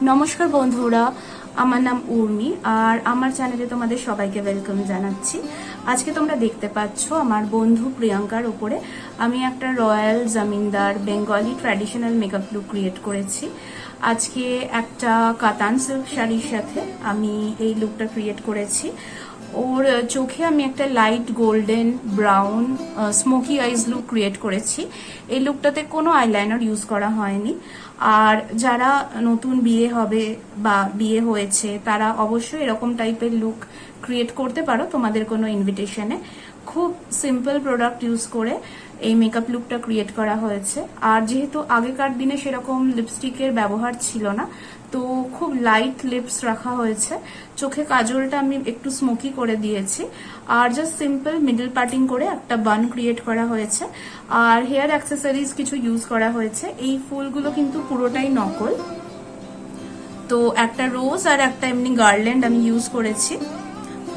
নমস্কার বন্ধুরা, আমার নাম উর্মি আর আমার চ্যানেলে তোমাদের সবাইকে ওয়েলকাম জানাচ্ছি। আজকে তোমরা দেখতে পাচ্ছ আমার বন্ধু প্রিয়াঙ্কার উপরে আমি একটা রয়্যাল জমিনদার Bengali traditional makeup look create করেছি। আজকে একটা কাতান সিল্ক শাড়ির সাথে আমি এই লুকটা ক্রিয়েট করেছি। ওর চোখে আমি একটা লাইট গোল্ডেন ব্রাউন স্মোকি আইজ লুক ক্রিয়েট করেছি। এই লুকটাতে কোনো আইলাইনার ইউজ করা হয়নি। আর যারা নতুন বিয়ে হবে বা বিয়ে হয়েছে তারা অবশ্যই এরকম টাইপের লুক ক্রিয়েট করতে পারো তোমাদের কোনো ইনভিটেশনে। খুব সিম্পল প্রোডাক্ট ইউজ করে এই মেকআপ লুকটা ক্রিয়েট করা হয়েছে। আর যেহেতু আগেকার দিনে সেরকম লিপস্টিকের ব্যবহার ছিল না, তো খুব লাইট লিপস রাখা হয়েছে। চোখে কাজলটা আমি একটু স্মোকি করে দিয়েছি আর জাস্ট সিম্পল মিডল পার্টিং করে একটা বান ক্রিয়েট করা হয়েছে। আর হেয়ার অ্যাক্সেসরিজ কিছু ইউজ করা হয়েছে। এই ফুলগুলো কিন্তু পুরোটাই নকল। তো একটা রোজ আর একটা এমনি গার্ল্যান্ড আমি ইউজ করেছি।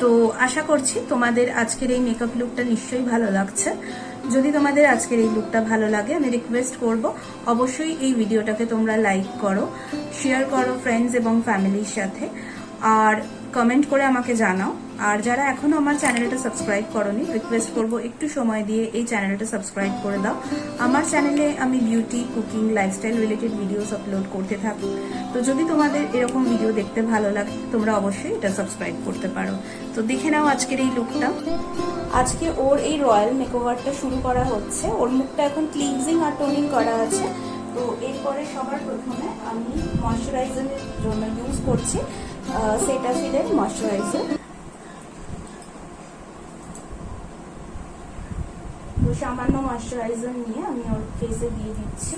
তো আশা করছি তোমাদের আজকের এই মেকআপ লুকটা নিশ্চয়ই ভালো লাগছে। যদি তোমাদের আজকের এই লুকটা ভালো লাগে আমি রিকোয়েস্ট করব অবশ্যই এই ভিডিওটাকে তোমরা লাইক করো, শেয়ার করো ফ্রেন্ডস এবং ফ্যামিলির সাথে, আর কমেন্ট করে আমাকে জানাও। আর যারা এখনো আমার চ্যানেলটা সাবস্ক্রাইব করোনি রিকোয়েস্ট করব একটু সময় দিয়ে এই চ্যানেলটা সাবস্ক্রাইব করে দাও। আমার চ্যানেলে আমি beauty, cooking, lifestyle related videos upload করতে থাকি। তো যদি তোমাদের এরকম ভিডিও দেখতে ভালো লাগে তোমরা অবশ্যই এটা সাবস্ক্রাইব করতে পারো। তো দেখে নাও আজকের এই লুকটা। আজকে ওর এই রয়্যাল মেকওভারটা শুরু করা হচ্ছে। ওর মুখটা এখন ক্লিনজিং আর টোনিং করা আছে। তো এরপরে সবার প্রথমে আমি ময়শ্চারাইজারের জন্য ইউজ করছি সেটাফিলের ময়শ্চারাইজার। তো সামান্য ময়শ্চারাইজার নিয়ে আমি ওর ফেসে দিয়ে দিচ্ছি।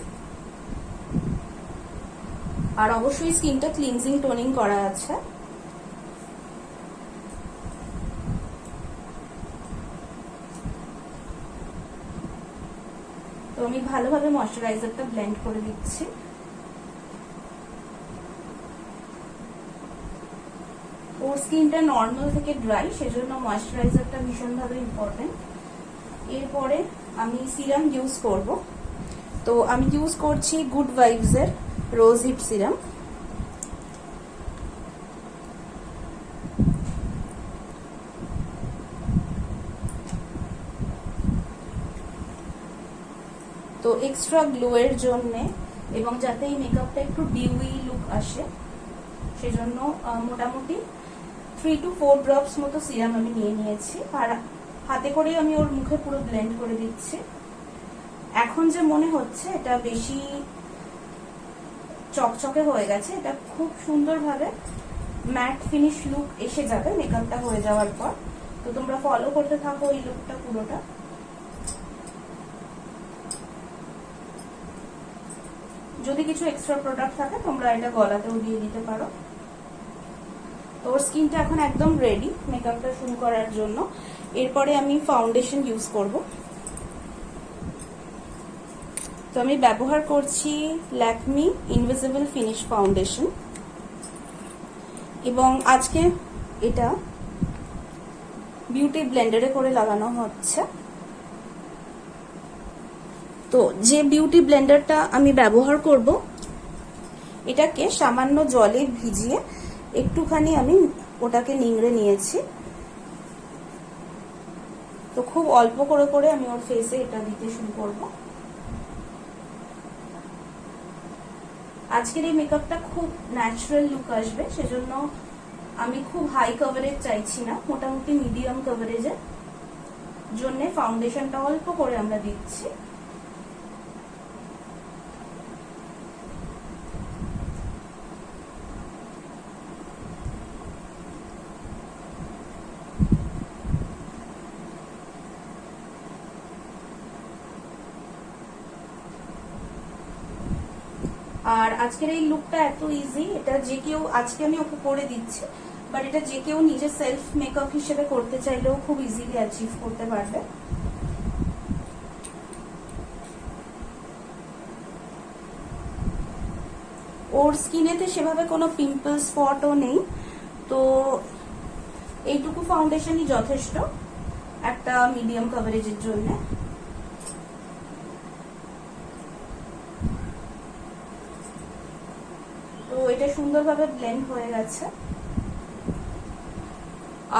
আর অবশ্যই স্কিনটা ক্লিনজিং টোনিং করা আছে। তো আমি ভালোভাবে ময়শ্চারাইজারটা ব্লেন্ড করে দিচ্ছি। ওর স্কিনটা নর্মাল থেকে ড্রাই, সেজন্য ময়শ্চারাইজারটা ভীষণভাবে ইম্পর্টেন্ট। এরপরে আমি সিরাম ইউজ করব। তো আমি ইউজ করছি গুড ভাইবস এর রোজ হিপ সিরাম। তো এক্সট্রা গ্লো এর জন্য এবং যাতে এই মেকআপটা একটু ডিউই লুক আসে সেজন্য মোটামুটি 3 to 4 ড্রপস মতো সিরাম আমি নিয়ে নিয়েছি। আর হাতে করে আমি ওর মুখে পুরো ব্লেন্ড করে দিচ্ছি। এখন যে মনে হচ্ছে এটা বেশি চকচকে হয়ে গেছে, এটা খুব সুন্দরভাবে ম্যাট ফিনিশ লুক এসে যাবে মেকআপটা হয়ে যাওয়ার পর। তো তোমরা ফলো করতে থাকো এই লুকটা পুরোটা। যদি কিছু এক্সট্রা প্রোডাক্ট থাকে তোমরা এটা গলাতেও দিয়ে দিতে পারো। তো ওর স্কিনটা এখন একদম রেডি মেকআপটা শুরু করার জন্য। এরপরে আমি ফাউন্ডেশন ইউজ করব। তো আমি ব্যবহার করছি ল্যাকমি ইনভিজিবল ফিনিশ ফাউন্ডেশন এবং আজকে এটা বিউটি ব্লেন্ডারে করে লাগানো হচ্ছে। তো যে বিউটি ব্লেন্ডারটা আমি ব্যবহার করব এটাকে সামান্য জলে ভিজিয়ে একটুখানি আমি ওটাকে নিংড়ে নিয়েছি। তো খুব অল্প করে করে আমি ওর ফেসে এটা দিতে শুরু করব। আজকের এই মেকআপটা খুব ন্যাচারাল লুক আসবে, সেজন্য আমি খুব হাই কভারেজ চাইছি না, মোটামুটি মিডিয়াম কভারেজের জন্য ফাউন্ডেশনটা অল্প করে আমরা দিচ্ছি। আর আজকের এই লুকটা এত ইজি, এটা যে কেউ, আজকে আমি ওকে করে দিচ্ছি, বাট এটা যে কেউ নিজের সেলফ মেকআপ হিসেবে করতে চাইলেও খুব ইজিলি অ্যাচিভ করতে পারবে। ওর স্কিনেতে সেভাবে কোনো পিম্পল স্পটও নেই, তো এইটুকু ফাউন্ডেশনই যথেষ্ট একটা মিডিয়াম কভারেজের জন্য। তো এটা সুন্দরভাবে ব্লেন্ড হয়ে গেছে।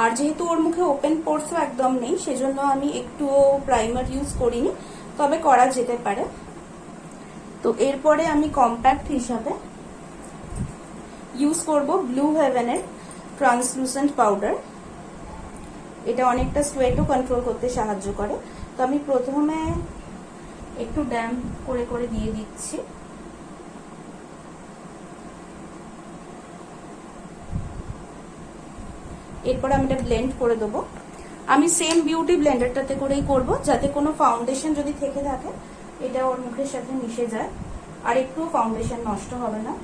আর যেহেতু ওর মুখে ওপেন পোরসও একদম নেই, সেজন্য আমি একটু প্রাইমার ইউজ করিনি, তবে করা যেতে পারে। তো এরপরে আমি কম্প্যাক্ট হিসাবে ইউজ করব ব্লু হেভেনের ট্রান্সলুসেন্ট পাউডার। এটা অনেকটা সোয়েটও কন্ট্রোল করতে সাহায্য করে। তো আমি প্রথমে একটু ড্যাম্প করে করে দিয়ে দিচ্ছি। এরপর আমি এটা ব্লেন্ড করে দেবো। আমি সেম বিউটি ব্লেন্ডারটাতে করেই করব, যাতে কোনো ফাউন্ডেশন যদি থেকে থাকে এটা ওর মুখের সাথে মিশে যায়, আর একটু ফাউন্ডেশন নষ্ট হবে না।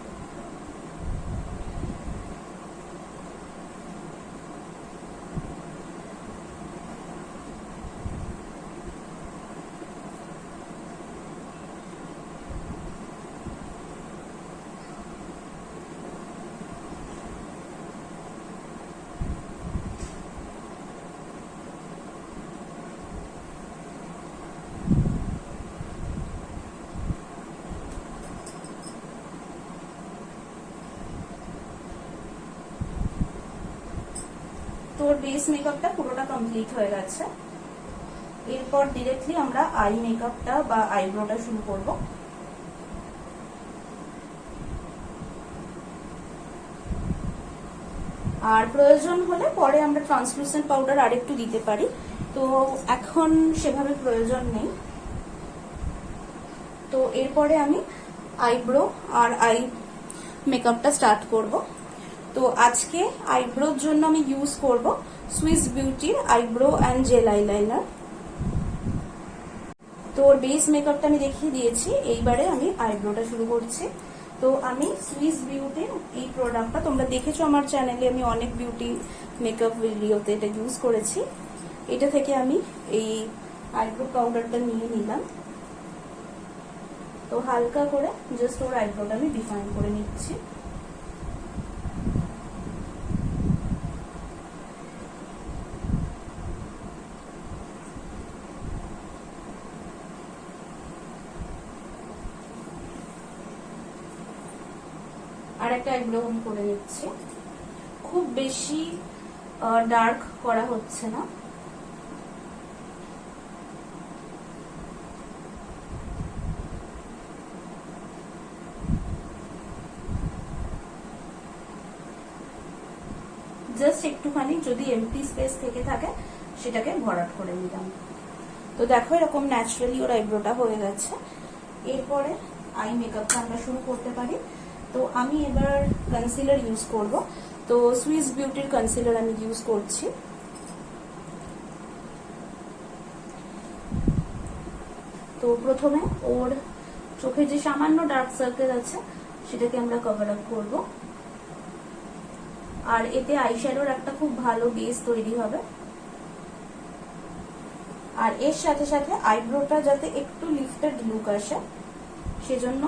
তোর বেস মেকআপটা পুরোটা কমপ্লিট হয়ে গেছে। এরপর ডিরেক্টলি আমরা আই মেকআপটা বা আইব্রোটা শুরু করব। আর প্রয়োজন হলে পরে আমরা ট্রান্সলুসেন্ট পাউডার আরেকটু দিতে পারি, তো এখন সেভাবে প্রয়োজন নেই। তো এরপরে আমি আইব্রো আর আই মেকআপটা স্টার্ট করব। তো আজকে আইব্রোর জন্য আমি ইউজ করব সুইস বিউটির আইব্রো অ্যান্ড জেল আইলাইনার। তো বেস মেকআপটা আমি দেখিয়ে দিয়েছি, এইবারে আমি আইব্রোটা শুরু করছি। তো আমি সুইস বিউটির এই প্রোডাক্টটা তোমরা দেখেছো আমার চ্যানেলে, আমি অনেক বিউটি মেকআপ ভিডিওতে এটা ইউজ করেছি। এটা থেকে আমি এই আইব্রো পাউডারটা নিয়ে নিলাম। তো হালকা করে জাস্ট ওর আইব্রোটা আমি ডিফাইন করে নিচ্ছি। আর একটা আইব্রো আমি করে নিচ্ছি। খুব বেশি ডার্ক করা হচ্ছে না। জাস্ট একটুখানি যদি এমটি স্পেস থেকে থাকে সেটাকে ভরাট করে নিলাম। তো দেখো এরকম ন্যাচারালি ওর আইব্রোটা হয়ে গেছে। এরপরে আই মেকআপটা আমরা শুরু করতে পারি। তো আমি এবার কনসিলার ইউজ করব। তো সুইস বিউটির কনসিলার আমি ইউজ করছি। তো প্রথমে ওর চোখে যে সামান্য ডার্ক সার্কেল আছে সেটাকে আমরা কভার আপ করব। আর এতে আইশ্যাডোর একটা খুব ভালো বেস তৈরি হবে। আর এর সাথে সাথে আইব্রোটা যাতে একটু লিফটেড লুক আসে, সেজন্য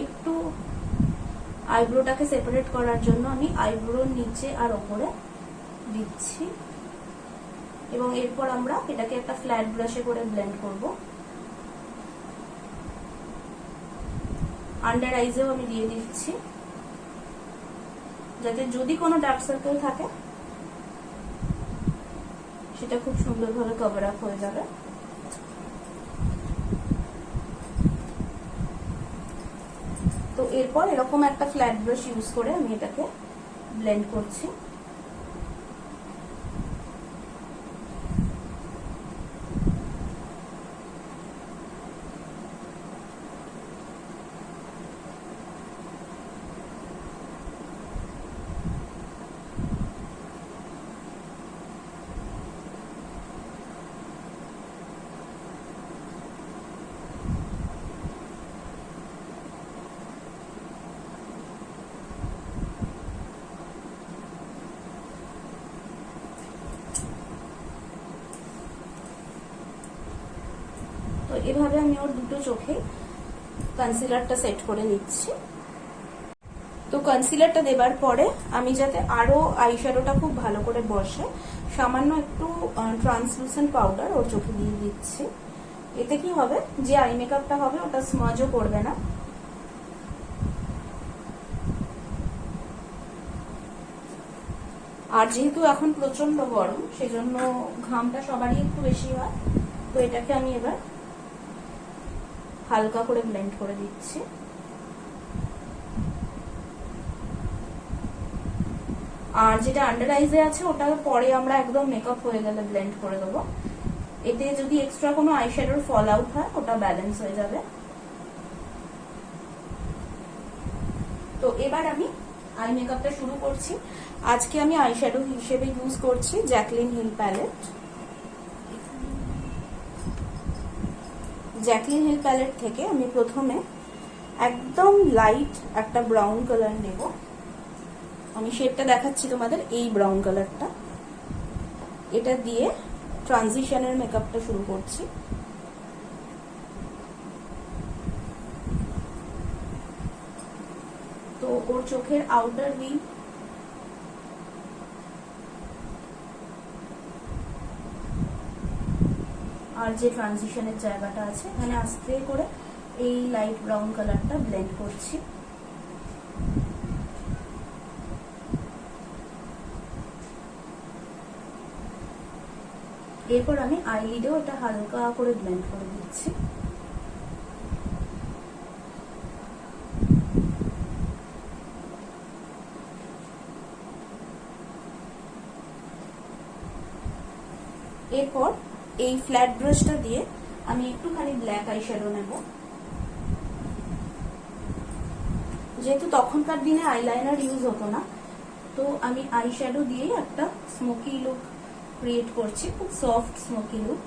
একটু আইব্রোটাকে সেপারেট করার জন্য আমি আইব্রোর নিচে আর ওপরে দিচ্ছি। এবং এরপর আমরা এটাকে একটা ফ্ল্যাট ব্রাশে করে ব্লেন্ড করব। আন্ডার আইজেও আমি দিয়ে দিচ্ছি, যাতে যদি কোনো ডার্ক সার্কেল থাকে সেটা খুব সুন্দরভাবে কভার আপ হয়ে যাবে। তো এরপর এরকম একটা ফ্ল্যাট ব্রাশ ইউজ করে আমি এটাকে ব্লেন্ড করছি। তো এভাবে আমি ওর দুটো চোখে কনসিলারটা সেট করে নিচ্ছি। তো কনসিলারটা দেবার পরে আমি যাতে আরো আইশ্যাডোটা খুব ভালো করে বসে, সামান্য একটু ট্রান্সলুসেন্ট পাউডার ওর চোখে দিয়ে দিচ্ছি। এতে কি হবে, যে আই মেকআপটা হবে ওটা স্মাজও করবে না। আর যেহেতু এখন প্রচন্ড গরম, সেজন্য ঘামটা সবারই একটু বেশি হয়। তো এটাকে আমি এবার হালকা করে ব্লেন্ড করে দিচ্ছি। আর যেটা আন্ডার আইজে আছে ওটা পরে আমরা একদম মেকআপ হয়ে গেলে ব্লেন্ড করে দেবো। এতে যদি এক্সট্রা কোনো আইশ্যাডোর ফল আউট হয় ওটা ব্যালেন্স হয়ে যাবে। তো এবার আমি আই মেকআপটা শুরু করছি। আজকে আমি আইশ্যাডো হিসেবে ইউজ করছি Jaclyn Hill palette. Jaclyn Hill palette থেকে আমি প্রথমে একদম লাইট একটা ব্রাউন কালার নেব। আমি শেডটা দেখাচ্ছি তোমাদের, এই ব্রাউন কালারটা। এটা দিয়ে ট্রানজিশনের মেকআপটা শুরু করছি। তো ওর চোখের আউটার ভি আর যে ট্রানজিশনের জায়গাটা আছে এখানে আস্তে করে এই লাইট ব্রাউন কালারটা ব্লেন্ড করছি। এরপর আমি আইলিডেও এটা হালকা করে ব্লেন্ড করে দিচ্ছি। এরপর এই ফ্ল্যাট ব্রাশটা দিয়ে আমি একটুখানি ব্ল্যাক আইশ্যাডো নেব। যেহেতু তখনকার দিনে আইলাইনার ইউজ হতো না, তো আমি আইশ্যাডো দিয়েই একটা স্মোকি লুক ক্রিয়েট করছি, খুব সফট স্মোকি লুক।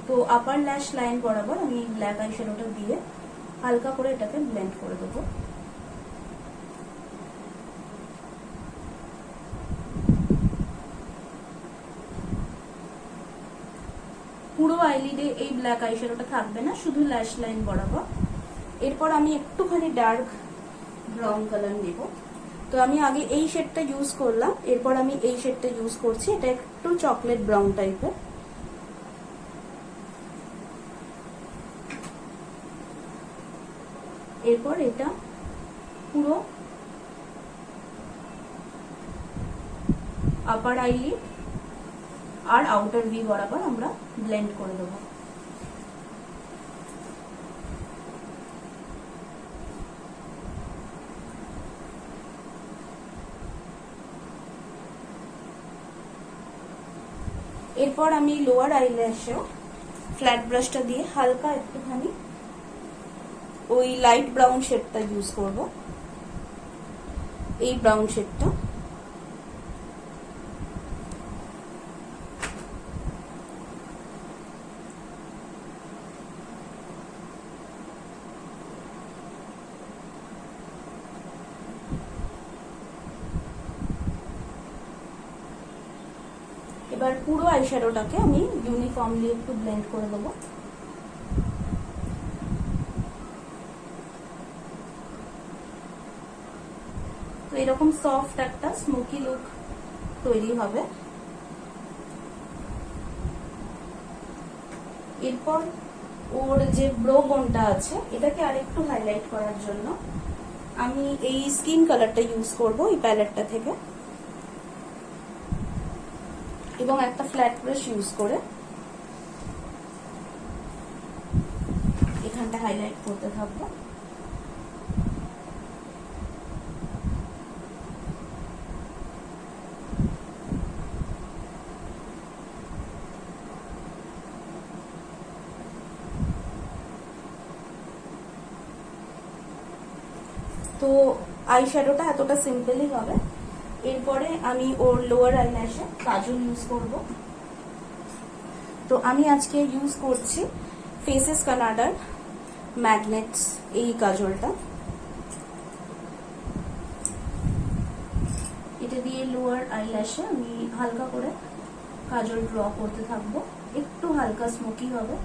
তো আপার ল্যাশ লাইন বরাবর আমি ব্ল্যাক আইশ্যাডোটা দিয়ে হালকা করে এটাকে ব্লেন্ড করে দেবো। পুরো আইলিডে এই ব্ল্যাক আইশ্যাডোটা থাকবে না, শুধু ল্যাশ লাইন বরাবর। এরপর আমি একটুখানি ডার্ক ব্রাউন কালার নেব। তো আমি আগে এই শেডটা ইউজ করলাম, এরপর আমি এই শেডটা ইউজ করছি। এটা একটু চকলেট ব্রাউন টাইপের। এরপর এটা পুরো আপার আইলিড আর আউটার ভি বরাবর আমরা ব্লেন্ড করে দেবো। এরপর আমি লোয়ার আইল্যাশেও ফ্ল্যাট ব্রাশটা দিয়ে হালকা একটুখানি ওই লাইট ব্রাউন শেডটা ইউজ করব, এই ব্রাউন শেডটা। এবার পুরো আইশ্যাডোটাকে আমি ইউনিফর্মলি একটু ব্লেন্ড করে দেবো। তো এরকম সফট একটা স্মোকি লুক তৈরি হবে। এরপর ওর যে ব্রো বোনটা আছে এটাকে আরেকটু হাইলাইট করার জন্য আমি এই স্কিন কালারটা ইউজ করব এই প্যালেটটা থেকে, এবং একটা ফ্ল্যাট ব্রাশ ইউজ করে এখানটা হাইলাইট করতে থাকবো। তো আই শ্যাডোটা এতটা সিম্পলই হবে। এরপরে আমি ওর লোয়ার আইল্যাশে কাজল ইউজ করব। তো আমি আজকে ইউজ করছি ফেসেস কানাডার ম্যাগনেটস এই কাজলটা। এটা দিয়ে লোয়ার আইল্যাশে আমি হালকা করে কাজল ড্র করতে থাকবো, একটু হালকা স্মোকি হবে।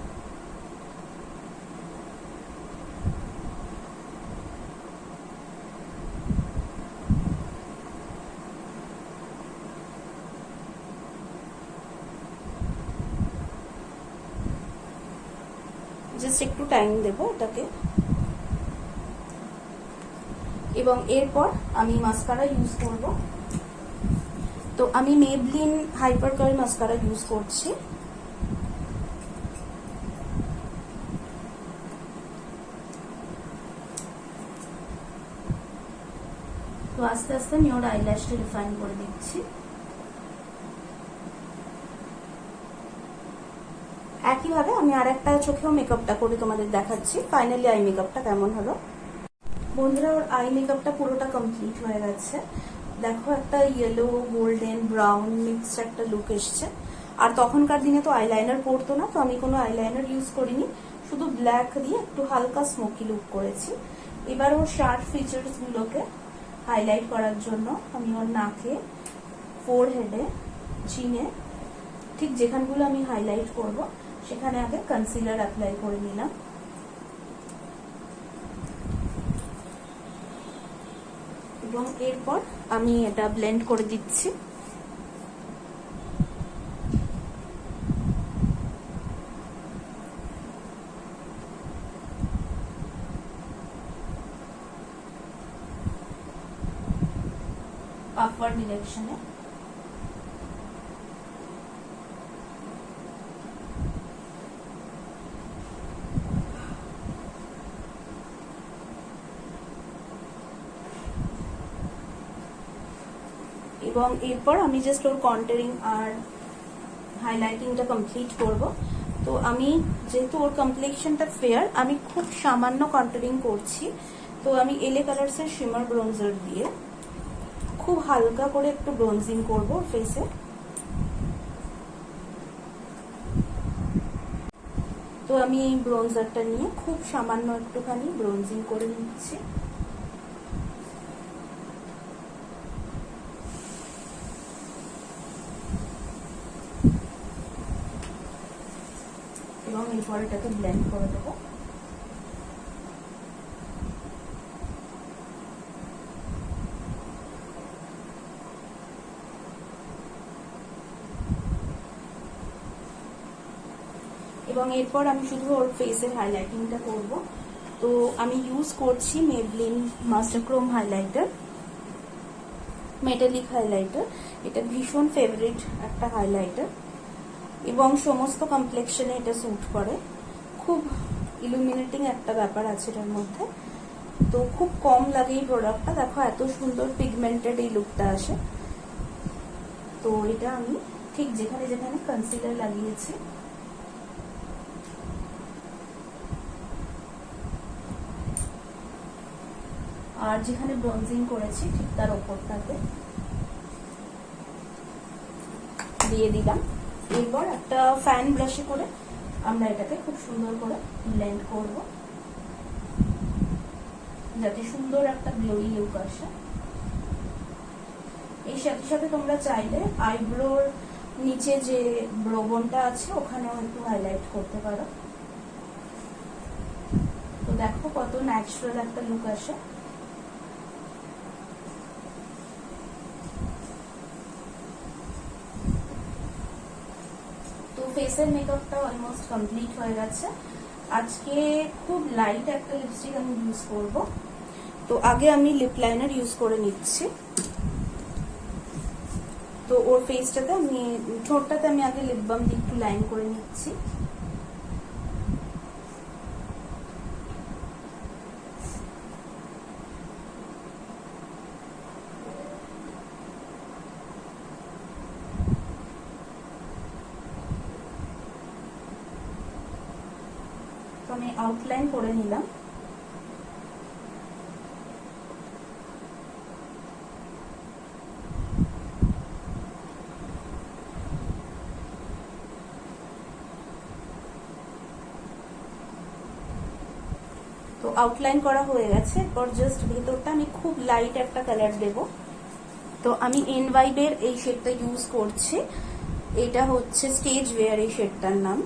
জাস্ট একটু টাইম দেবো এটাকে। এবং এরপর আমি মাস্কারা ইউজ করব। তো আমি Maybelline Hyper Curl mascara use করছি। তো আস্তে আস্তে আমি ওর আইল্যাশটা রিফাইন করে দিচ্ছি। একইভাবে আমি আর একটা চোখেও মেকআপটা করে তোমাদের দেখাচ্ছি ফাইনালি আই মেকআপটা কেমন হলো। বন্ধুরা, ওর আই মেকআপটা পুরোটা কমপ্লিট হয়ে গেছে। দেখো একটা ইয়েলো গোল্ডেন ব্রাউন মিক্স একটা লুক এসছে। আর তখনকার দিনে তো আইলাইনার পরতো না, তো আমি কোনো আইলাইনার ইউজ করিনি, শুধু ব্ল্যাক দিয়ে একটু হালকা স্মোকি লুক করেছি। এবার ওর শার্প ফিচার্স গুলোকে হাইলাইট করার জন্য আমি ওর নাকে, ফোরহেডে, চিনে ঠিক যেখানগুলো আমি হাইলাইট করব সেখানে আগে কনসিলার অ্যাপ্লাই করে নিলাম। এবং এরপর আমি এটা ব্লেন্ড করে দিচ্ছি। আপওয়ার্ড ডিরেকশনে। এবং এরপর আমি জাস্ট ওর কন্টুরিং আর হাইলাইটিংটা কমপ্লিট করব। তো আমি যেহেতু ওর কমপ্লেক্সনটা ফেয়ার, আমি খুব সামান্য কন্টুরিং করছি। তো আমি এলএ কালার্সের শিমার ব্রোঞ্জার দিয়ে খুব হালকা করে একটু ব্রোঞ্জিং করব ফেসে। তো আমি এই ব্রোঞ্জারটা নিয়ে খুব সামান্য একটুখানি ব্রোঞ্জিং করে নিচ্ছি। এবং এরপর এটাকে ব্লেন্ড করে দেবো। এবং এরপর আমি শুধু ওর ফেসের হাইলাইটিংটা করব। তো আমি ইউজ করছি Maybelline master Chrome highlighter, metallic highlighter. এটা ভীষণ ফেভারিট একটা হাইলাইটার এবং সমস্ত কমপ্লেক্সনে এটা স্যুট করে। খুব ইলুমিনেটিং একটা ব্যাপার আছে এটার মধ্যে। তো খুব কম লাগে এই প্রোডাক্টটা। দেখো এত সুন্দর পিগমেন্টেড এই লুকটা আসে। তো এটা আমি ঠিক যেখানে যেখানে কনসিলার লাগিয়েছি আর যেখানে ব্রোঞ্জিং করেছি ঠিক তার ওপরটাতে দিয়ে দিলাম। এরপর একটা ফ্যান ব্রাশে করে আমরা এটাকে খুব সুন্দর করে ব্লেন্ড করব যাতে সুন্দর একটা গ্লোই লুক আসে। এই সাথে সাথে তোমরা চাইলে আইব্রোর নিচে যে ব্রোবনটা আছে ওখানেও একটু হাইলাইট করতে পারো। তো দেখো কত ন্যাচারাল একটা লুক আসে। ফেসের মেকআপটা অলমোস্ট কমপ্লিট হয়ে গেছে। আজকে খুব লাইট একটা লিপস্টিক আমি ইউজ করব। তো আগে আমি লিপ লাইনার ইউজ করে নিচ্ছি। তো ওর ফেসটাতে আমি ঠোঁটটাতে আমি আগে লিপ বাম দিয়ে একটু লাইন করে নিচ্ছি। আমি আউটলাইন করে নিলাম। তো আউটলাইন করা হয়ে গেছে। এরপর জাস্ট ভেতরটা আমি খুব লাইট একটা কালার দেব। তো আমি এনভাইবের এই শেডটা ইউজ করছি। এটা হচ্ছে স্টেজ ওয়্যার, এই শেডটার নাম।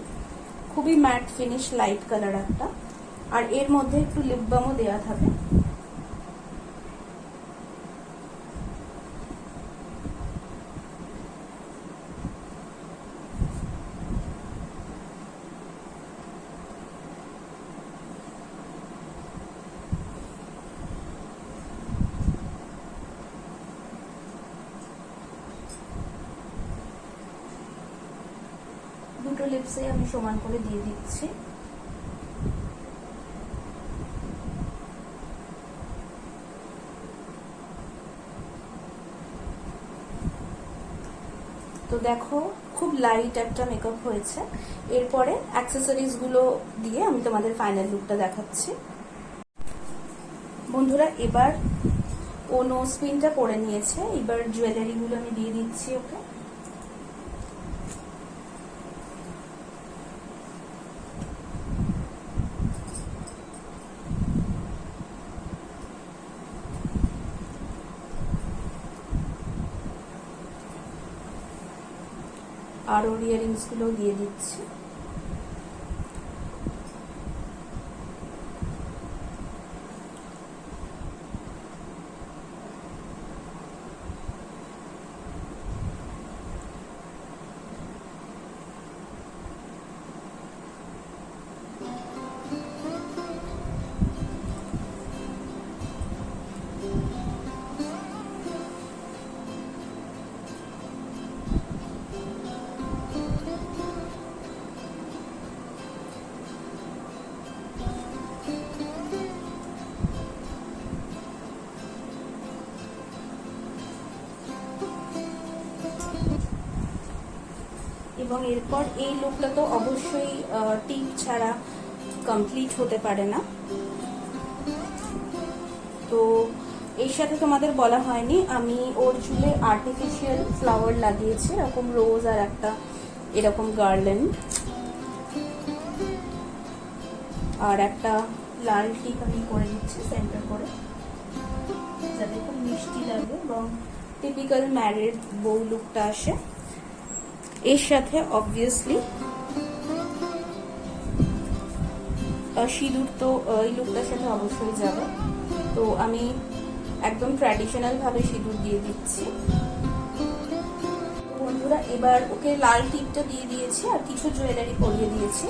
খুবই ম্যাট ফিনিশ লাইট কালার একটা, আর এর মধ্যে একটু লিপ বামও দেওয়া থাকে। দুটো লিপসে আমি সমান করে দিয়ে দিচ্ছি। তো দেখো খুব লাইট একটা মেকআপ হয়েছে। এরপরে অ্যাক্সেসরিজ গুলো দিয়ে আমি তোমাদের ফাইনাল লুকটা দেখাচ্ছি। বন্ধুরা এবার ও নোজ পিনটা পরে নিয়েছে, এবার জুয়েলারি গুলো আমি দিয়ে দিচ্ছি ওকে। আর ওর ইয়ারিংস গুলো দিয়ে দিচ্ছি। এবং এরপর এই লুকটা তো অবশ্যই টিপ ছাড়া কমপ্লিট হতে পারে না। তো এর সাথে তোমাদের বলা হয়নি, আমি ওর চুলে আর্টিফিশিয়াল ফ্লাওয়ার লাগিয়েছি, এরকম রোজ আর একটা এরকম গার্ল্যান্ড, আর একটা লাল টিপ আমি করে দিচ্ছি সেন্টার করে, যাতে খুব মিষ্টি লাগে এবং টিপিক্যাল ম্যারিড বউ লুকটা আসে। এর সাথে অবভিয়াসলি সিঁদুর তো এই লুকটার সাথে অবশ্যই যাবে। তো আমি একদম ট্র্যাডিশনাল ভাবে সিঁদুর দিয়ে দিচ্ছি। বন্ধুরা এবার ওকে লাল টিপটা দিয়ে দিয়েছি আর কিছু জুয়েলারি পরিয়ে দিয়েছি।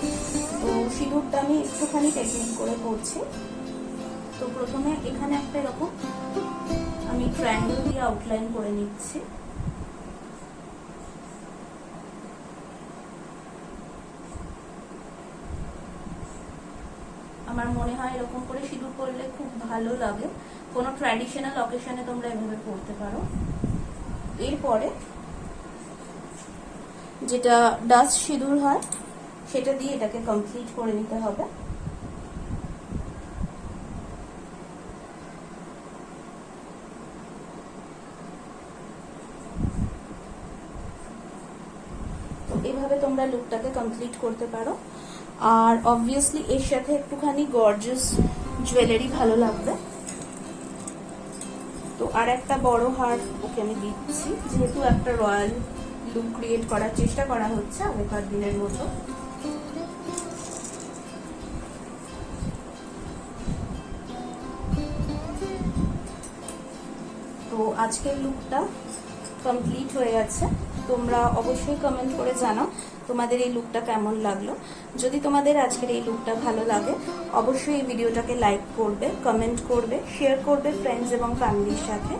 তো সিঁদুরটা আমি একটুখানি টেকনিক করে করছি। তো প্রথমে এখানে একটা এরকম আমি ট্রায়াঙ্গেল দিয়ে আউটলাইন করে নিচ্ছি। আমার মনে হয় এরকম করে সিঁদুর করলে খুব ভালো লাগে, কোনো ট্র্যাডিশনাল অকেশনে তোমরা এভাবে করতে পারো। এরপরে যেটা ডাস্ট সিঁদুর হয় সেটা দিয়ে এটাকে কমপ্লিট করে নিতে হবে। তো এভাবে তোমরা লুকটাকে কমপ্লিট করতে পারো। আর অবভিয়াসলি এর সাথে একটুখানি গর্জিয়াস জুয়েলারি ভালো লাগবে। তো আর একটা বড় হার ওকে আমি দিচ্ছি, যেহেতু একটা রয়্যাল লুক ক্রিয়েট করার চেষ্টা করা হচ্ছে আগেকার দিনের মতো। তো আজকের লুকটা কমপ্লিট হয়ে গেছে। তোমরা অবশ্যই কমেন্ট করে জানাও তোমাদের এই লুকটা কেমন লাগলো। যদি তোমাদের আজকের এই লুকটা ভালো লাগে অবশ্যই এই ভিডিওটাকে লাইক করবে, কমেন্ট করবে, শেয়ার করবে ফ্রেন্ডস এবং ফ্যামিলির সাথে।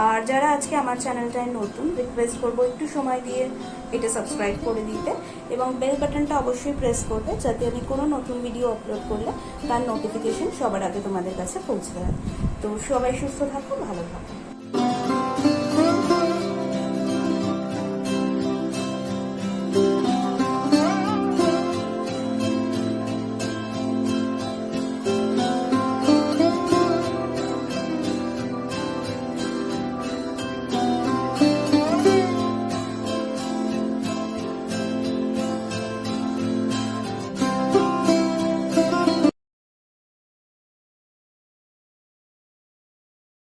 আর যারা আজকে আমার চ্যানেলটায় নতুন, রিকোয়েস্ট করবো একটু সময় দিয়ে এটা সাবস্ক্রাইব করে দিতে এবং বেল বাটনটা অবশ্যই প্রেস করবে, যাতে আমি কোনো নতুন ভিডিও আপলোড করলে তার নোটিফিকেশন সবার আগে তোমাদের কাছে পৌঁছে যায়। তো সবাই সুস্থ থাকো, ভালো থাকো।